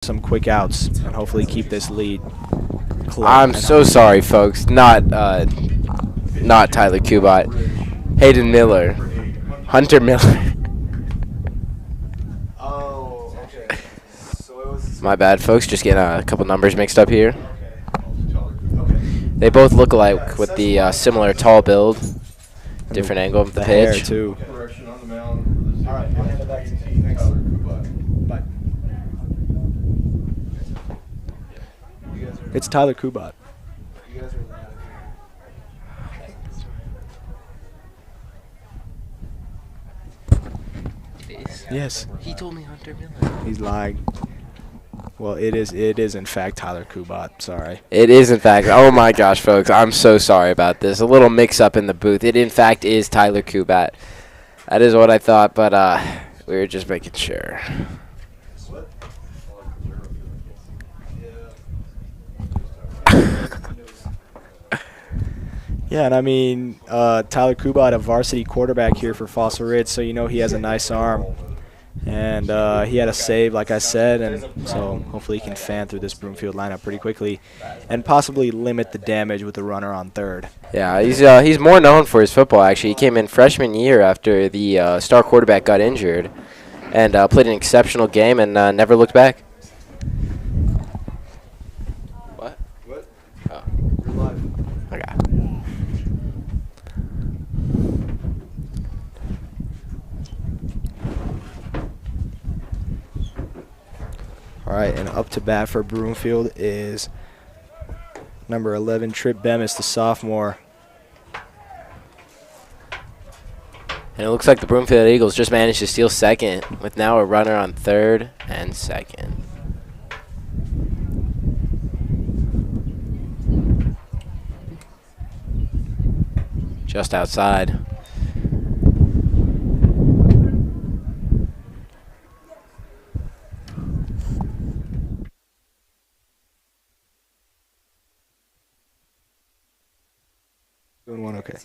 some quick outs and hopefully keep this lead close. I'm so sorry, folks. Not Tyler Kubat. Hayden Miller. Hunter Miller. Oh, okay. So it was. My bad, folks. Just getting a couple numbers mixed up here. Okay. They both look alike with the similar tall build. Different angle of the hair pitch. too. Correction on the mound. All right, I'll hand it back to you. Thanks. Tyler Kubat. Bye. It's Tyler Kubat. You guys are loud. Yes. He told me Hunter Miller. He's lying. Well, it is in fact Tyler Kubat. Sorry. It is, in fact. Oh, my gosh, folks. I'm so sorry about this. A little mix-up in the booth. It, in fact, is Tyler Kubat. That is what I thought, but we were just making sure. Yeah, and I mean, Tyler Kubat, a varsity quarterback here for Fossil Ridge, so you know he has a nice arm. And he had a save, like I said, and so hopefully he can fan through this Broomfield lineup pretty quickly and possibly limit the damage with the runner on third. Yeah, he's more known for his football, actually. He came in freshman year after the star quarterback got injured and played an exceptional game and never looked back. What? What? Oh. You're live. Okay. All right, and up to bat for Broomfield is number 11, Trip Bemis, the sophomore. And it looks like the Broomfield Eagles just managed to steal second with now a runner on third and second. Just outside. Doing one, okay.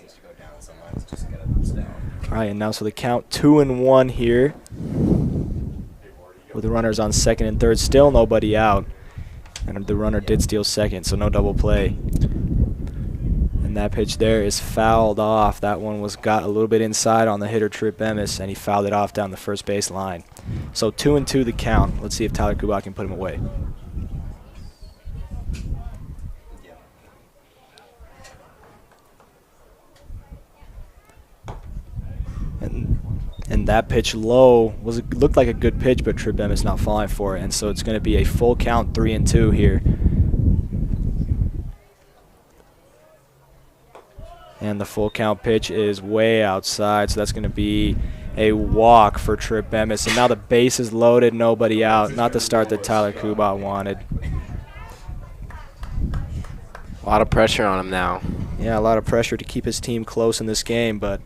All right, and now so the count 2-1 here with the runners on second and third. Still nobody out, and the runner did steal second, so no double play. And that pitch there is fouled off. That one got a little bit inside on the hitter Trip Bemis, and he fouled it off down the first base line. So 2-2 the count. Let's see if Tyler Kubat can put him away. And that pitch low looked like a good pitch, but Trip Bemis not falling for it, and so it's going to be a full count 3-2 here. And the full count pitch is way outside, so that's going to be a walk for Trip Bemis. And now the base is loaded, nobody out. Not the start that Tyler Kubat wanted. A lot of pressure on him now. Yeah, a lot of pressure to keep his team close in this game, but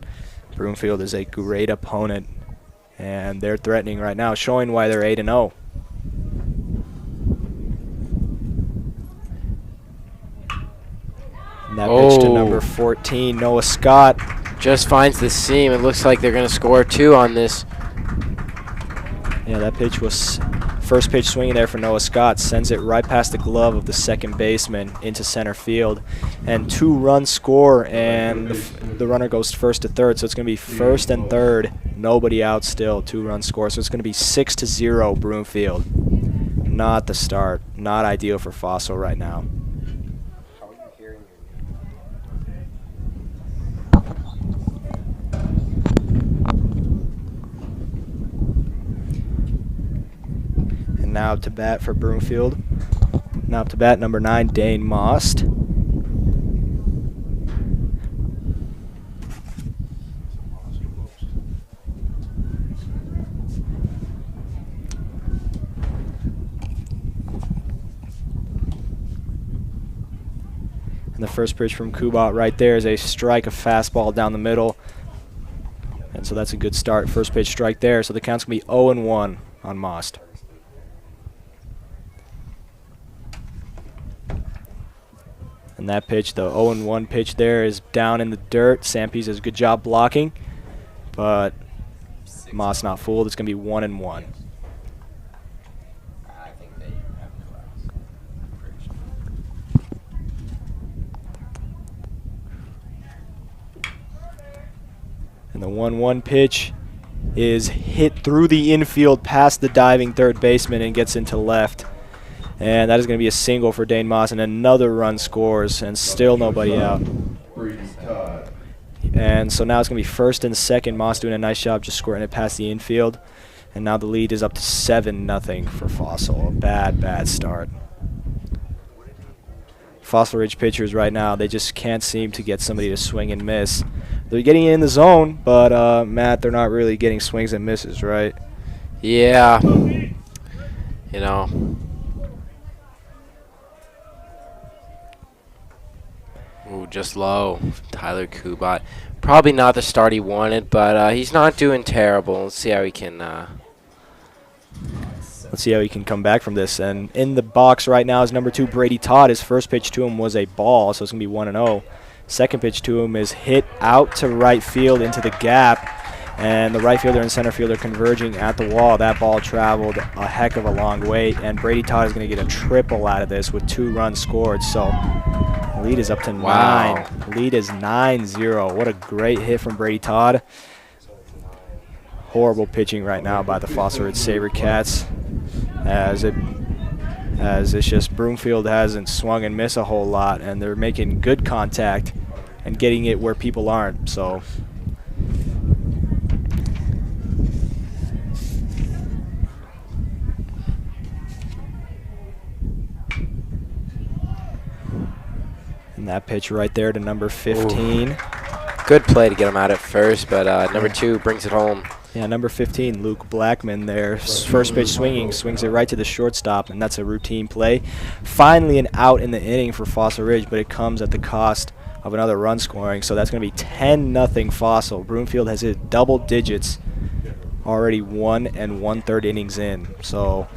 Broomfield is a great opponent, and they're threatening right now, showing why they're 8-0. And that pitch to number 14, Noah Scott. Just finds the seam. It looks like they're going to score two on this. Yeah, that pitch was first pitch swinging there for Noah Scott. Sends it right past the glove of the second baseman into center field. And 2-run score, and the runner goes first to third. So it's going to be first and third. Nobody out still, 2-run score. So it's going to be 6-0 Broomfield. Not the start. Not ideal for Fossil right now. Now up to bat for Broomfield. Now up to bat, number 9, Dane Most. And the first pitch from Kubat right there is a strike, a fastball down the middle. And so that's a good start. First pitch strike there. So the count's going to be 0-1 on Most. And that pitch, the 0-1 pitch there, is down in the dirt. Sampies does a good job blocking, but Moss not fooled. It's going to be 1-1. I think they And the 1-1 pitch is hit through the infield past the diving third baseman and gets into left. And that is going to be a single for Dane Moss, and another run scores, and still nobody out. And so now it's going to be first and second. Moss doing a nice job just squirting it past the infield. And now the lead is up to 7-0 for Fossil. A bad start. Fossil Ridge pitchers right now, they just can't seem to get somebody to swing and miss. They're getting in the zone, but Matt, they're not really getting swings and misses, right? Yeah. You know. Ooh, just low. Tyler Kubat. Probably not the start he wanted, but he's not doing terrible. Let's see how he can. Let's see how he can come back from this. And in the box right now is number 2, Brady Todd. His first pitch to him was a ball, so it's going to be 1-0. Second pitch to him is hit out to right field into the gap. And the right fielder and center fielder converging at the wall. That ball traveled a heck of a long way. And Brady Todd is going to get a triple out of this with 2 runs scored. So the lead is up to 9. Wow. Lead is 9-0. What a great hit from Brady Todd. Horrible pitching right now by the Fossil Ridge SaberCats. As it's just Broomfield hasn't swung and missed a whole lot, and they're making good contact and getting it where people aren't. So and that pitch right there to number 15. Ooh. Good play to get him out at first, but number 2 brings it home. Yeah, number 15, Luke Blackman there. First pitch swinging, swings it right to the shortstop, and that's a routine play. Finally an out in the inning for Fossil Ridge, but it comes at the cost of another run scoring. So that's going to be 10-0 Fossil. Broomfield has hit double digits already 1 1/3 innings in. So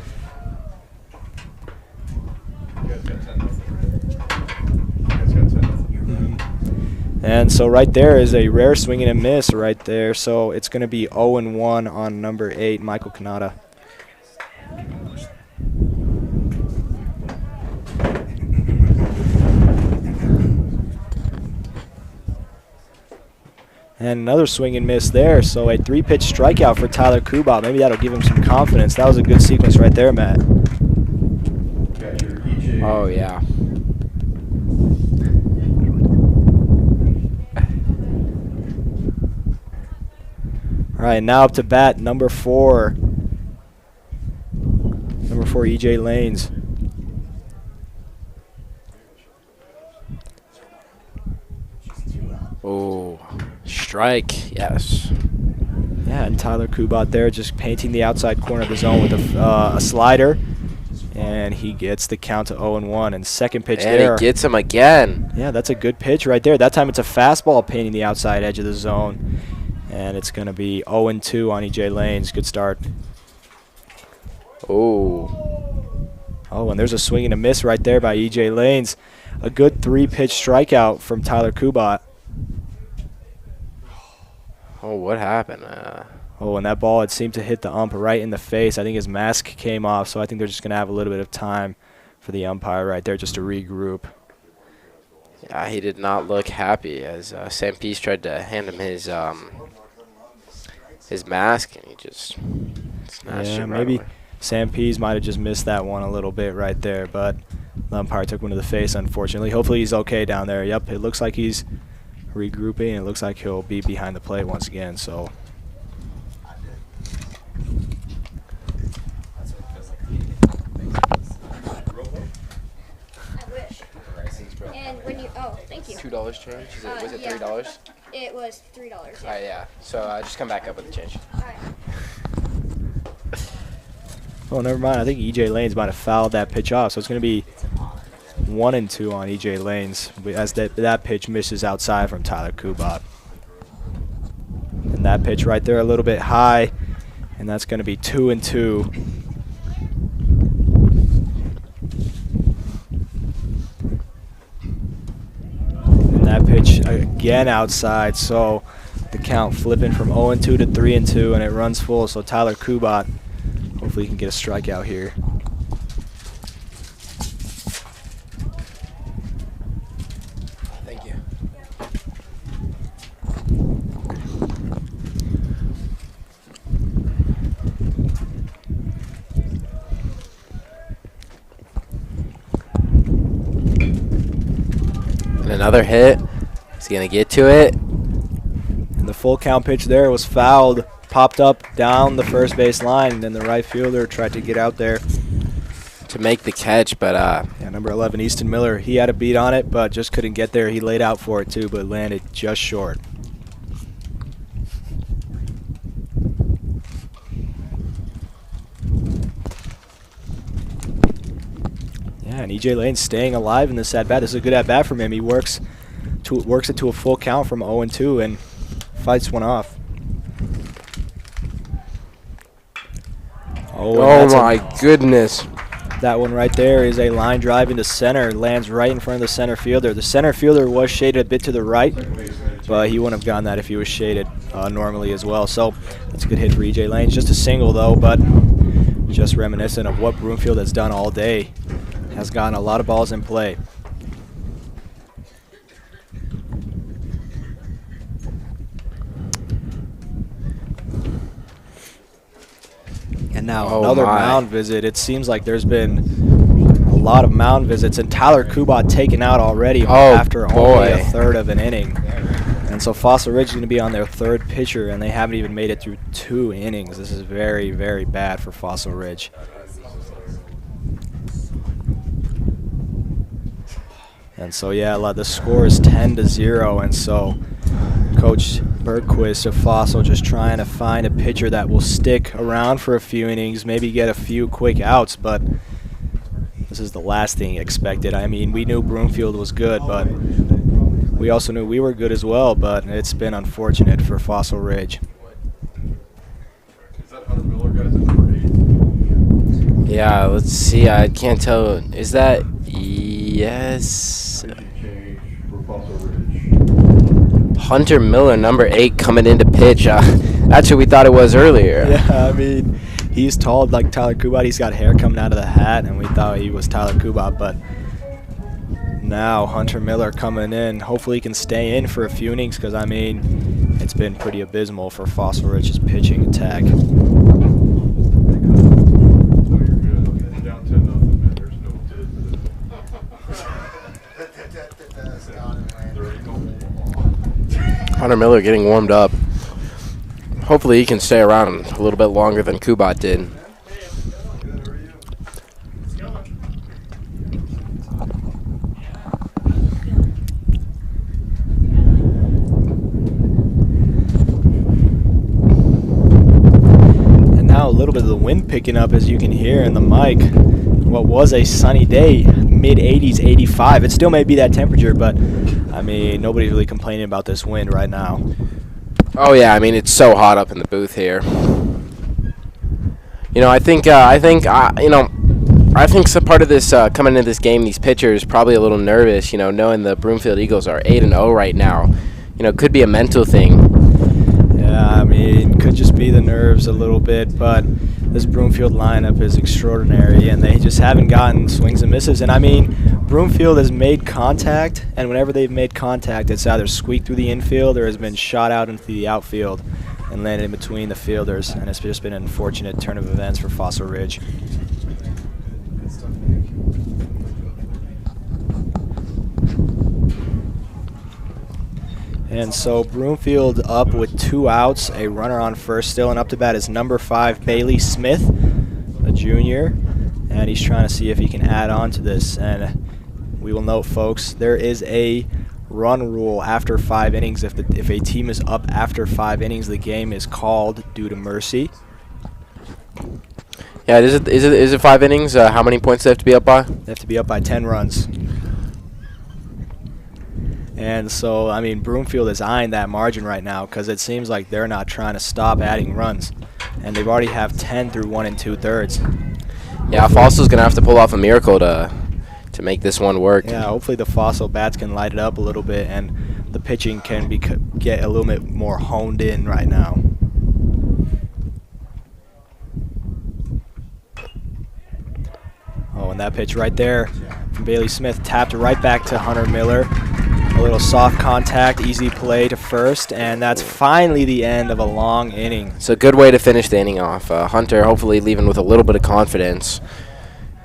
and so right there is a rare swing and a miss right there. So it's going to be 0-1 on number 8, Michael Kanata. And another swing and miss there. So a 3-pitch strikeout for Tyler Kubat. Maybe that'll give him some confidence. That was a good sequence right there, Matt. Oh, yeah. All right, now up to bat, number 4. Number 4, E.J. Lanes. Oh, strike, yes. Yeah, and Tyler Kubat there just painting the outside corner of the zone with a slider. And he gets the count to 0-1. And second pitch and there. And he gets him again. Yeah, that's a good pitch right there. That time it's a fastball painting the outside edge of the zone. And it's going to be 0-2 on E.J. Lanes. Good start. Oh. Oh, and there's a swing and a miss right there by E.J. Lanes. A good 3-pitch strikeout from Tyler Kubat. Oh, what happened? Oh, and that ball, it seemed to hit the ump right in the face. I think his mask came off, so I think they're just going to have a little bit of time for the umpire right there just to regroup. Yeah, he did not look happy as Sam Pease tried to hand him his mask, and he just snatched it right maybe away. Sam Pease might have just missed that one a little bit right there, but the umpire took one to the face, unfortunately. Hopefully he's okay down there. Yep, it looks like he's regrouping, and it looks like he'll be behind the plate once again. So And when you, oh, thank you. $2 change? Was it yeah. $3? It was $3. Yeah. All right, yeah. So just come back up with the change. All right. oh, never mind. I think E.J. Lanes might have fouled that pitch off, so it's going to be 1-2 on E.J. Lanes as that pitch misses outside from Tyler Kubat. And that pitch right there a little bit high, and that's going to be 2-2. And that pitch again outside, so the count flipping from 0-2 to 3-2, and it runs full. So Tyler Kubat, hopefully he can get a strikeout here. Thank you. another hit. He's going to get to it. And the full count pitch there was fouled, popped up down the first base line. Then the right fielder tried to get out there To make the catch, but yeah, number 11, Easton Miller, he had a beat on it, but just couldn't get there. He laid out for it too, but landed just short. Yeah, and EJ Lane's staying alive in this at-bat. This is a good at-bat from him. He works it to a full count from 0-2 and fights one off. oh my goodness. That one right there is a line drive into center. Lands right in front of the center fielder. The center fielder was shaded a bit to the right, but he wouldn't have gotten that if he was shaded normally as well. So that's a good hit for EJ Lane. Just a single though, but just reminiscent of what Broomfield has done all day. Has gotten a lot of balls in play. And now another mound visit. It seems like there's been a lot of mound visits, and Tyler Kubat taken out already after only a third of an inning. And so Fossil Ridge is going to be on their third pitcher, and they haven't even made it through 2 innings. This is very, very bad for Fossil Ridge. And so, yeah, the score is 10-0, and so Coach Bergquist of Fossil just trying to find a pitcher that will stick around for a few innings, maybe get a few quick outs, but this is the last thing expected. I mean, we knew Broomfield was good, but we also knew we were good as well, but it's been unfortunate for Fossil Ridge. Is that Hunter Miller guys at number 8? Yeah, let's see. I can't tell. Is that... Yes. Hunter Miller, number 8, coming into pitch. That's who we thought it was earlier. Yeah, I mean, he's tall like Tyler Kubat. He's got hair coming out of the hat, and we thought he was Tyler Kubat, but now Hunter Miller coming in. Hopefully he can stay in for a few innings because, I mean, it's been pretty abysmal for Fossil Ridge's pitching attack. Hunter Miller getting warmed up. Hopefully he can stay around a little bit longer than Kubat did. And now a little bit of the wind picking up, as you can hear in the mic. What was a sunny day, mid-80s, 85. It still may be that temperature, but I mean, nobody's really complaining about this wind right now. Oh yeah, I mean it's so hot up in the booth here. You know, I think some part of this coming into this game, these pitchers probably a little nervous. You know, knowing the Broomfield Eagles are 8-0 right now. You know, could be a mental thing. Yeah, I mean, could just be the nerves a little bit, but this Broomfield lineup is extraordinary, and they just haven't gotten swings and misses. And I mean, Broomfield has made contact, and whenever they've made contact, it's either squeaked through the infield or has been shot out into the outfield and landed in between the fielders. And it's just been an unfortunate turn of events for Fossil Ridge. And so Broomfield up with 2 outs, a runner on first still, and up to bat is number 5, Bailey Smith, a junior, and he's trying to see if he can add on to this. And we will note, folks, there is a run rule after 5 innings. If a team is up after 5 innings, the game is called due to mercy. Yeah, is it 5 innings? How many points do they have to be up by? They have to be up by 10 runs. And so, I mean, Broomfield is eyeing that margin right now because it seems like they're not trying to stop adding runs. And they've already have 10 through 1 2/3. Yeah, Fossil's going to have to pull off a miracle to make this one work. Yeah, hopefully the Fossil bats can light it up a little bit and the pitching can get a little bit more honed in right now. Oh, and that pitch right there from Bailey Smith tapped right back to Hunter Miller. A little soft contact, easy play to first, and that's finally the end of a long inning. It's a good way to finish the inning off. Hunter hopefully leaving with a little bit of confidence.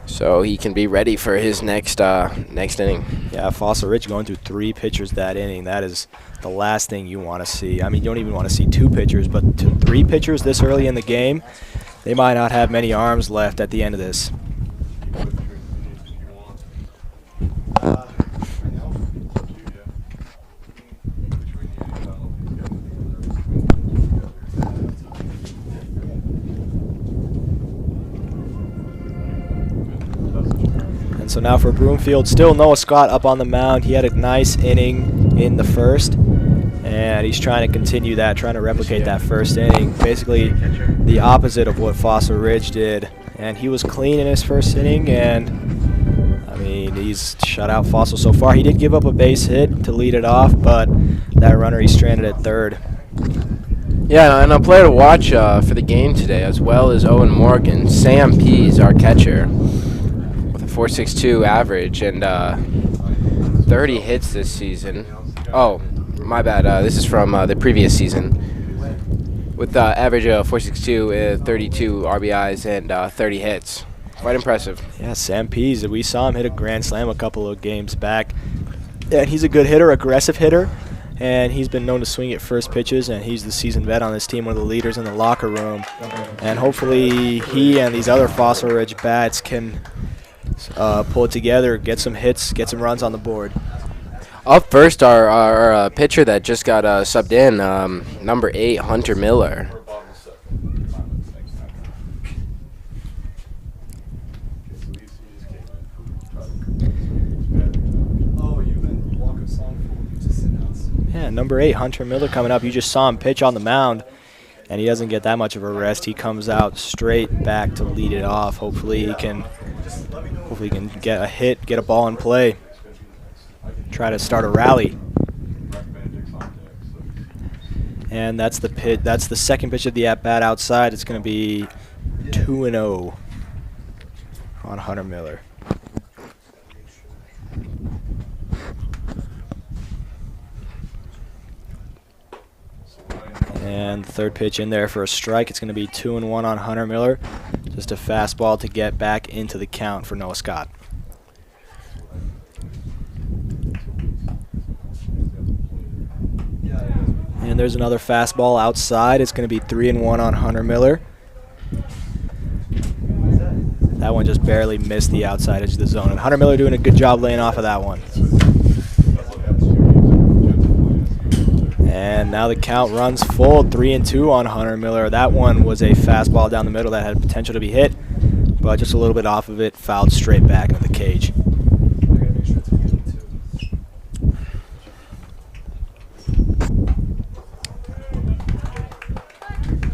so he can be ready for his next inning. Yeah, Fossil Ridge going through 3 pitchers that inning. That is the last thing you want to see. I mean, you don't even want to see 2 pitchers, but 3 pitchers this early in the game, they might not have many arms left at the end of this. And so now for Broomfield, still Noah Scott up on the mound. He had a nice inning in the first, and he's trying to continue that, trying to replicate that first inning. Basically the opposite of what Fossil Ridge did. And he was clean in his first inning, and I mean, he's shut out Fossil so far. He did give up a base hit to lead it off, but that runner he stranded at third. Yeah, and a player to watch for the game today, as well as Owen Morgan. Sam Pease, our catcher, with a 4.62 average and 30 hits this season. Oh, my bad. This is from the previous season. With average of 4.62, 32 RBIs and 30 hits. Quite impressive. Yeah, Sam Pease, we saw him hit a grand slam a couple of games back. And he's a good hitter, aggressive hitter, and he's been known to swing at first pitches, and he's the seasoned vet on this team, one of the leaders in the locker room. And hopefully he and these other Fossil Ridge bats can pull it together, get some hits, get some runs on the board. Up first, our pitcher that just got subbed in, number 8, Hunter Miller. Yeah, number 8, Hunter Miller coming up. You just saw him pitch on the mound, and he doesn't get that much of a rest. He comes out straight back to lead it off. Hopefully he can get a hit, get a ball in play, try to start a rally. And that's the pitch. That's the second pitch of the at-bat outside. It's going to be 2-0 on Hunter Miller. And the third pitch in there for a strike. It's going to be 2-1 on Hunter Miller. Just a fastball to get back into the count for Noah Scott. And there's another fastball outside. It's going to be 3-1 on Hunter Miller. That one just barely missed the outside edge of the zone. And Hunter Miller doing a good job laying off of that one. And now the count runs full, 3-2 on Hunter Miller. That one was a fastball down the middle that had potential to be hit, but just a little bit off of it, fouled straight back into the cage.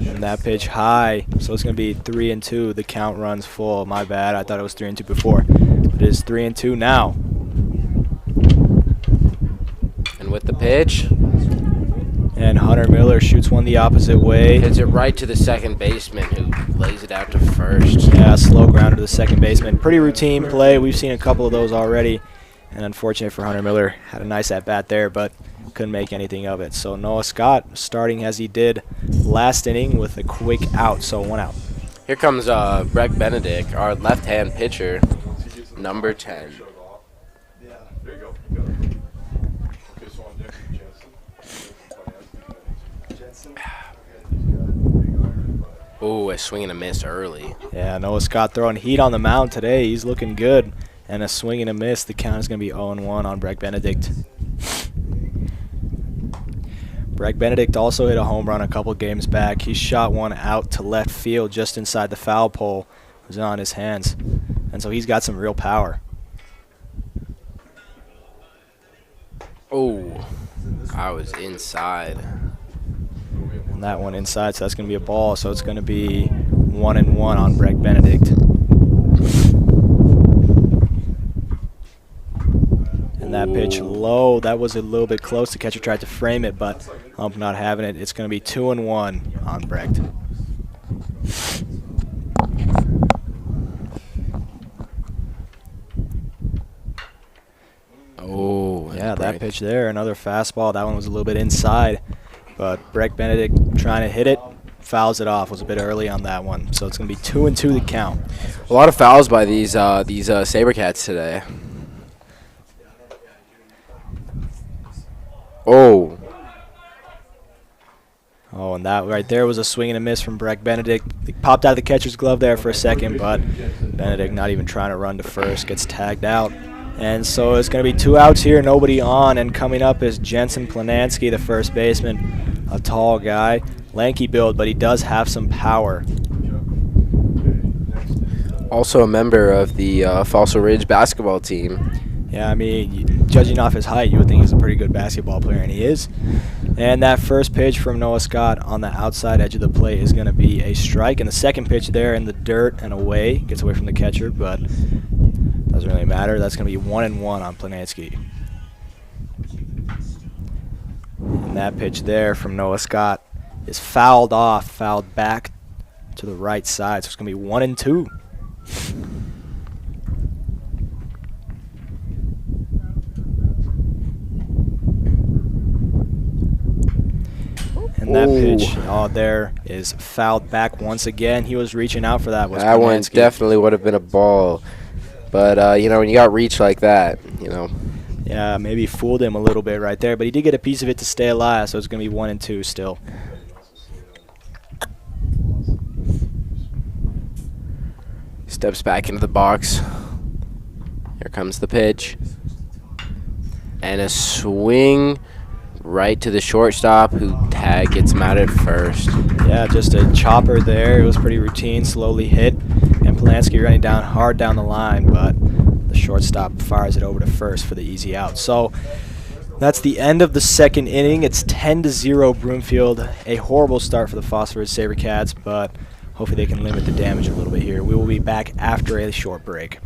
And that pitch high, so it's going to be 3-2. The count runs full. My bad, I thought it was 3-2 before. It is 3-2 now. And with the pitch, and Hunter Miller shoots one the opposite way. hits it right to the second baseman, who lays it out to first. Yeah, slow grounder to the second baseman. Pretty routine play. We've seen a couple of those already. And unfortunate for Hunter Miller. Had a nice at-bat there, but couldn't make anything of it. So Noah Scott starting as he did last inning with a quick out, so 1 out. Here comes Breck Benedict, our left-hand pitcher, number 10. Yeah, there you go. Okay, so on Jensen. Ooh, a swing and a miss early. Yeah, Noah Scott throwing heat on the mound today. He's looking good. And a swing and a miss. The count is going to be 0-1 on Breck Benedict. Breck Benedict also hit a home run a couple games back. He shot one out to left field just inside the foul pole. It was on his hands. And so he's got some real power. Oh, I was inside. And that one inside, so that's going to be a ball. So it's going to be 1-1 on Breck Benedict. And that pitch low, that was a little bit close. The catcher tried to frame it, but Hump not having it. It's going to be 2-1 on Brecht. Oh, yeah, that pitch there, another fastball. That one was a little bit inside, but Brecht Benedict trying to hit it. fouls it off. Was a bit early on that one. So it's going to be 2-2 the count. A lot of fouls by these Sabercats today. Oh. Oh, and that right there was a swing and a miss from Breck Benedict. He popped out of the catcher's glove there for a second, but Benedict not even trying to run to first, gets tagged out. And so it's going to be 2 outs here, nobody on, and coming up is Jensen Planansky, the first baseman, a tall guy, lanky build, but he does have some power. Also a member of the Fossil Ridge basketball team. Yeah, I mean, judging off his height, you would think he's a pretty good basketball player, and he is. And that first pitch from Noah Scott on the outside edge of the plate is going to be a strike. And the second pitch there in the dirt and away, gets away from the catcher, but doesn't really matter. That's going to be 1-1 on Planansky. And that pitch there from Noah Scott is fouled off, fouled back to the right side. So it's going to be 1-2. And that pitch, there is fouled back once again. He was reaching out for that. That one definitely would have been a ball. But, you know, when you got reach like that, you know. Yeah, maybe fooled him a little bit right there. But he did get a piece of it to stay alive, so it's going to be 1-2 still. Steps back into the box. Here comes the pitch. And a swing right to the shortstop, who gets him out at first. Yeah, just a chopper there. It was pretty routine, slowly hit. And Planansky running down hard down the line, but the shortstop fires it over to first for the easy out. So that's the end of the second inning. It's 10-0 Broomfield. A horrible start for the Fossil Ridge Sabercats, but hopefully they can limit the damage a little bit here. We will be back after a short break.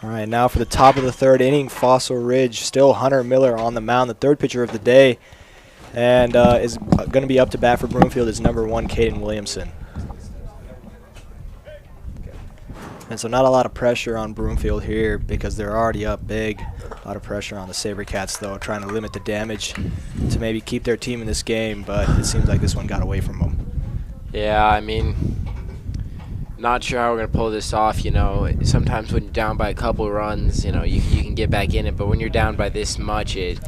All right, now for the top of the third inning, Fossil Ridge, still Hunter Miller on the mound, the third pitcher of the day, and is going to be up to bat for Broomfield is number 1, Caden Williamson. And so not a lot of pressure on Broomfield here because they're already up big. A lot of pressure on the Sabercats, though, trying to limit the damage to maybe keep their team in this game, but it seems like this one got away from them. Yeah, I mean, not sure how we're going to pull this off. You know, sometimes when you're down by a couple runs, you know, you can get back in it. But when you're down by this much, it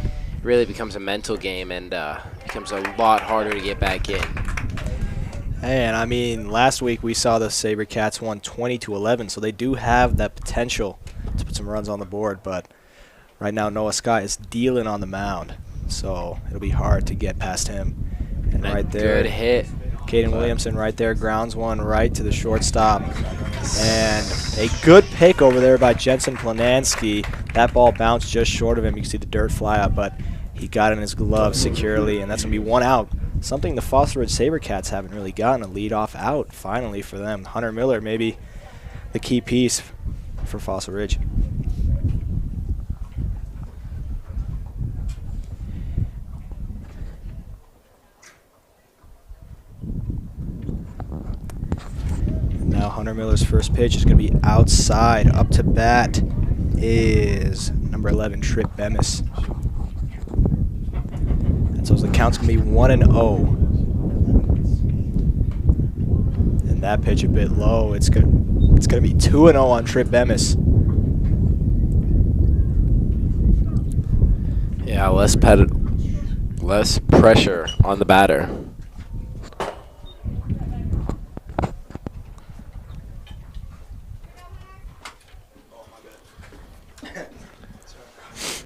really becomes a mental game and becomes a lot harder to get back in. And, I mean, last week we saw the Sabercats won 20-11, so they do have that potential to put some runs on the board. But right now Noah Scott is dealing on the mound, so it'll be hard to get past him. And right there, good hit. Caden Williamson right there grounds one right to the shortstop. And a good pick over there by Jensen Planansky. That ball bounced just short of him. You can see the dirt fly up, but he got in his glove securely, and that's going to be 1 out. Something the Fossil Ridge Sabercats haven't really gotten, a leadoff out finally for them. Hunter Miller maybe the key piece for Fossil Ridge. Now Hunter Miller's first pitch is going to be outside. Up to bat is number 11, Trip Bemis. So the count's going to be 1-0. And that pitch a bit low. It's going to be 2-0 on Trip Bemis. Yeah, less pressure on the batter.